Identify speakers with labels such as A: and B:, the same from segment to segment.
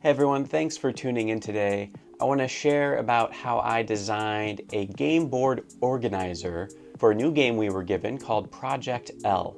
A: Hey everyone, thanks for tuning in today. I want to share about how I designed a game board organizer for a new game we were given called Project L.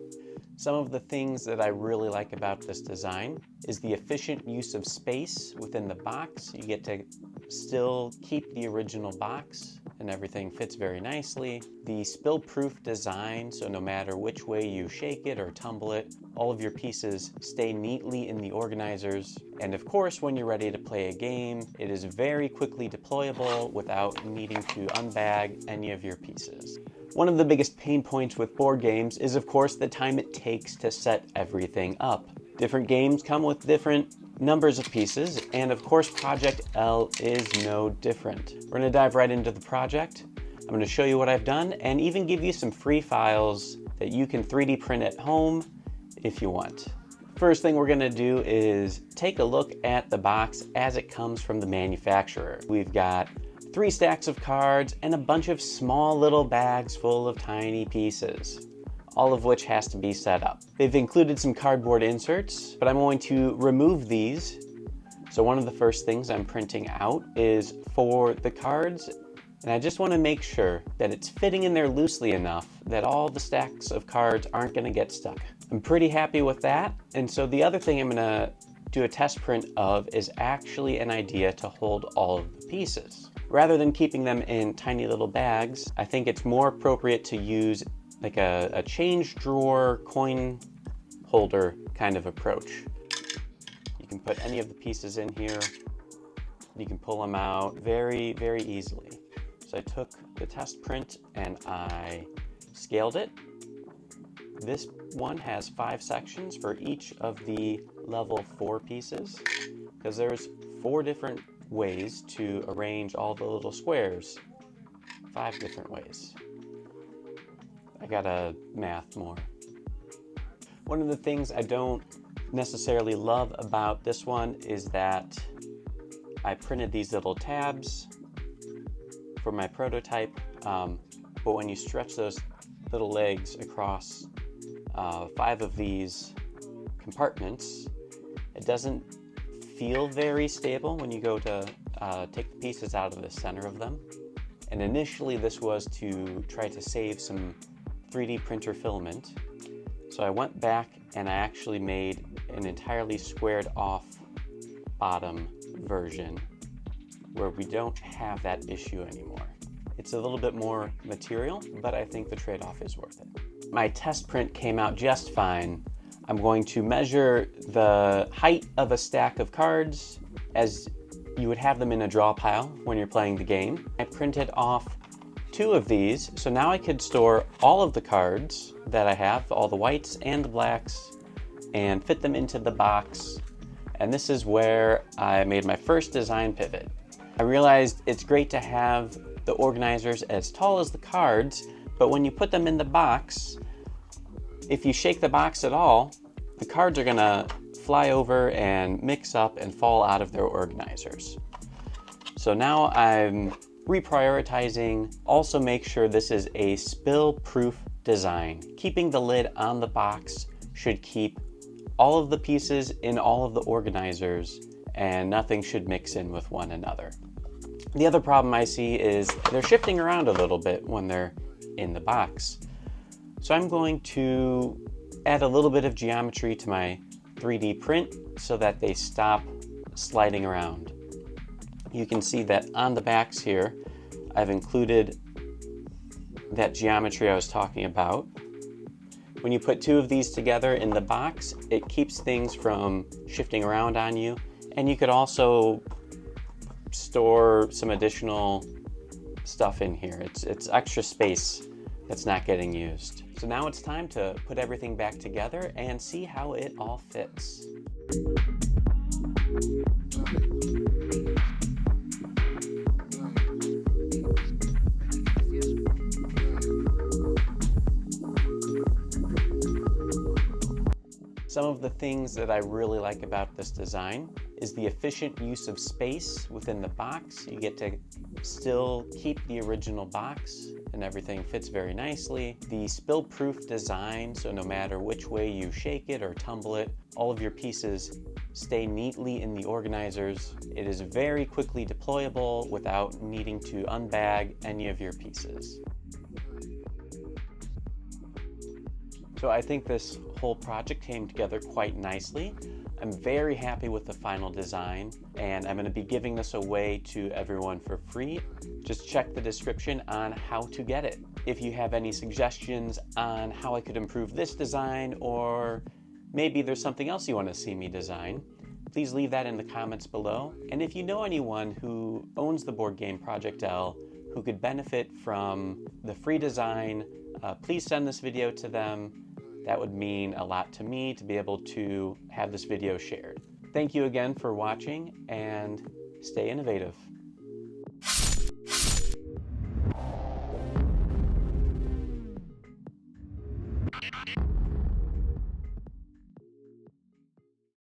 A: Some of the things that I really like about this design is the efficient use of space within the box. You get to still keep the original box and everything fits very nicely. The spill-proof design, so no matter which way you shake it or tumble it, all of your pieces stay neatly in the organizers. And of course, when you're ready to play a game, it is very quickly deployable without needing to unbag any of your pieces. One of the biggest pain points with board games is, of course, the time it takes to set everything up. Different games come with different numbers of pieces, and of course, Project L is no different. We're gonna dive right into the project. I'm gonna show you what I've done and even give you some free files that you can 3D print at home if you want. First thing we're gonna do is take a look at the box as it comes from the manufacturer. We've got 3 stacks of cards and a bunch of small little bags full of tiny pieces, all of which has to be set up. They've included some cardboard inserts, but I'm going to remove these. So one of the first things I'm printing out is for the cards, and I just want to make sure that it's fitting in there loosely enough that all the stacks of cards aren't going to get stuck. I'm pretty happy with that, and so the other thing I'm going to do a test print of is actually an idea to hold all of the pieces. Rather than keeping them in tiny little bags, I think it's more appropriate to use like a change drawer coin holder kind of approach. You can put any of the pieces in here. You can pull them out very, very easily. So I took the test print and I scaled it. This one has 5 sections for each of the level 4 pieces, because there's 4 different ways to arrange all the little squares. 5 different ways. I gotta math more. One of the things I don't necessarily love about this one is that I printed these little tabs for my prototype, but when you stretch those little legs across 5 of these compartments, it doesn't feel very stable when you go to take the pieces out of the center of them. And initially this was to try to save some 3D printer filament. So I went back and I actually made an entirely squared off bottom version where we don't have that issue anymore. It's a little bit more material, but I think the trade-off is worth it. My test print came out just fine. I'm going to measure the height of a stack of cards as you would have them in a draw pile when you're playing the game. I printed off 2 of these, so now I could store all of the cards that I have, all the whites and the blacks, and fit them into the box. And this is where I made my first design pivot. I realized it's great to have the organizers as tall as the cards, but when you put them in the box, if you shake the box at all, the cards are gonna fly over and mix up and fall out of their organizers. So now I'm reprioritizing. Also make sure this is a spill-proof design. Keeping the lid on the box should keep all of the pieces in all of the organizers, and nothing should mix in with one another. The other problem I see is they're shifting around a little bit when they're in the box. So I'm going to add a little bit of geometry to my 3D print so that they stop sliding around. You can see that on the backs here, I've included that geometry I was talking about. When you put 2 of these together in the box, it keeps things from shifting around on you, and you could also store some additional stuff in here. It's extra space that's not getting used. So now it's time to put everything back together and see how it all fits. Some of the things that I really like about this design is the efficient use of space within the box. You get to still keep the original box and everything fits very nicely. The spill-proof design, so no matter which way you shake it or tumble it, all of your pieces stay neatly in the organizers. It is very quickly deployable without needing to unbag any of your pieces. So I think this whole project came together quite nicely. I'm very happy with the final design, and I'm going to be giving this away to everyone for free. Just check the description on how to get it. If you have any suggestions on how I could improve this design, or maybe there's something else you want to see me design, please leave that in the comments below. And if you know anyone who owns the board game Project L who could benefit from the free design, please send this video to them. That would mean a lot to me to be able to have this video shared. Thank you again for watching, and stay innovative.